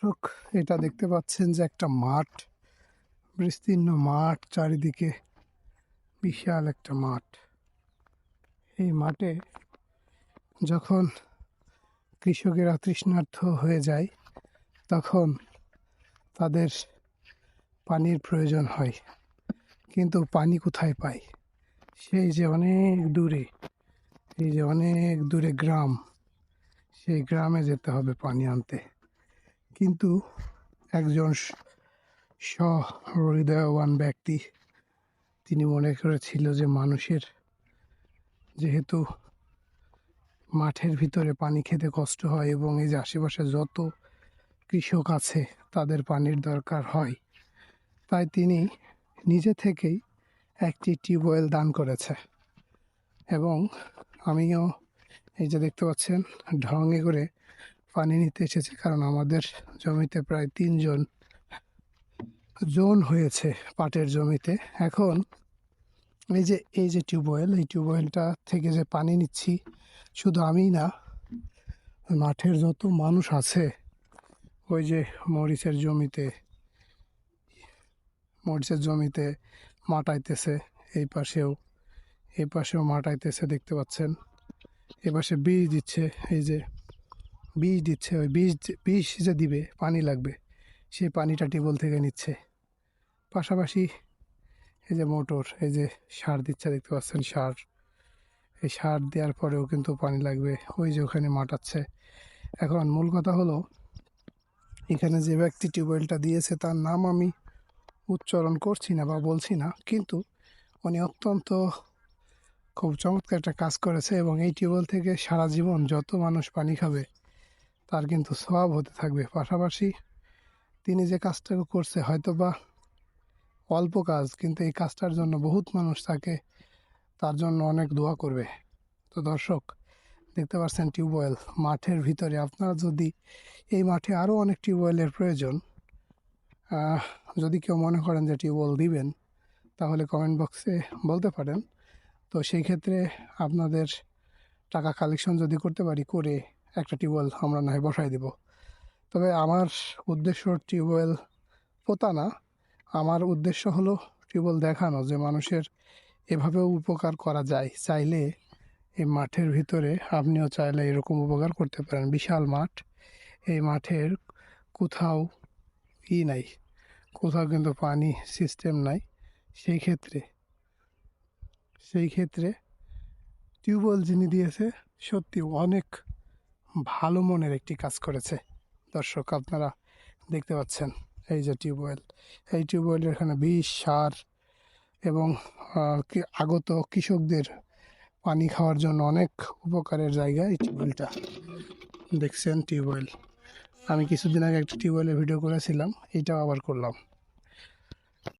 দর্শক, এটা দেখতে পাচ্ছেন যে একটা মাঠ, বিস্তীর্ণ মাঠ, চারিদিকে বিশাল একটা মাঠ। এই মাঠে যখন কৃষকেরা তৃষ্ণার্ত হয়ে যায় তখন তাদের পানির প্রয়োজন হয়, কিন্তু পানি কোথায় পায়? সেই যে অনেক দূরে, অনেক দূরে গ্রাম, সেই গ্রামে যেতে হবে পানি আনতে। কিন্তু একজন সহৃদয়বান ব্যক্তি, তিনি মনে করেছিল যে মানুষের যেহেতু মাঠের ভিতরে পানি খেতে কষ্ট হয় এবং এই যে আশেপাশে যত কৃষক আছে তাদের পানির দরকার হয়, তাই তিনি নিজে থেকেই একটি টিউবওয়েল দান করেছে। এবং আমিও এই যে দেখতে পাচ্ছেন ঢঙে করে পানি নিতে এসেছি, কারণ আমাদের জমিতে প্রায় 3 জোন হয়েছে পাটের জমিতে। এখন এই যে টিউবওয়েল, এই টিউবওয়েলটা থেকে যে পানি নিচ্ছি, শুধু আমিই না, মাঠের যত মানুষ আছে, ওই যে মরিচের জমিতে মাটাইতেছে, এই পাশেও মাটাইতেছে, দেখতে পাচ্ছেন। এই পাশে বীজ দিচ্ছে, এই যে বীজ দিচ্ছে, ওই বীজ যে দিবে পানি লাগবে, সেই পানিটা টিউবওয়েল থেকে নিচ্ছে। পাশাপাশি এই যে মোটর, এই যে সার দিচ্ছে, দেখতে পাচ্ছেন সার। এই সার দেওয়ার পরেও কিন্তু পানি লাগবে, ওই যে ওখানে মাটাচ্ছে। এখন মূল কথা হলো, এখানে যে ব্যক্তি টিউবওয়েলটা দিয়েছে তার নাম আমি উচ্চারণ করছি না বা বলছি না, কিন্তু উনি অত্যন্ত খুব চমৎকার একটা কাজ করেছে। এবং এই টিউবওয়েল থেকে সারা জীবন যত মানুষ পানি খাবে তার কিন্তু সওয়াব হতে থাকবে। পাশাপাশি তিনি যে কাজটা করছে হয়তো বা অল্প কাজ, কিন্তু এই কাজটার জন্য বহুত মানুষ তার জন্য অনেক দোয়া করবে। তো দর্শক, দেখতে পাচ্ছেন টিউবওয়েল মাঠের ভিতরে। আপনারা যদি এই মাঠে আরও অনেক টিউবওয়েলের প্রয়োজন, যদি কেউ মনে করেন যে টিউবওয়েল দিবেন, তাহলে কমেন্ট বক্সে বলতে পারেন। তো সেই ক্ষেত্রে আপনাদের টাকা কালেকশন যদি করতে পারি, করে একটা টিউবওয়েল আমরা না হয় বসাই দেব। তবে আমার উদ্দেশ্য টিউবওয়েল পোতা না, আমার উদ্দেশ্য হলো টিউবওয়েল দেখানো যে মানুষের এভাবেও উপকার করা যায়। চাইলে এই মাঠের ভিতরে আপনিও চাইলে এরকম উপকার করতে পারেন। বিশাল মাঠ, এই মাঠের কোথাও নাই, কোথাও কিন্তু পানি সিস্টেম নাই। সেই ক্ষেত্রে টিউবওয়েল যিনি দিয়েছে সত্যি অনেক ভালো মনের একটি কাজ করেছে। দর্শক, আপনারা দেখতে পাচ্ছেন এই যে টিউবওয়েল, এই টিউবওয়েলের এখানে বিষ, সার এবং আগত কৃষকদের পানি খাওয়ার জন্য অনেক উপকারের জায়গা এই টিউবওয়েলটা। দেখছেন টিউবওয়েল, আমি কিছুদিন আগে একটা টিউবওয়েলের ভিডিও করেছিলাম, এটাও আবার করলাম।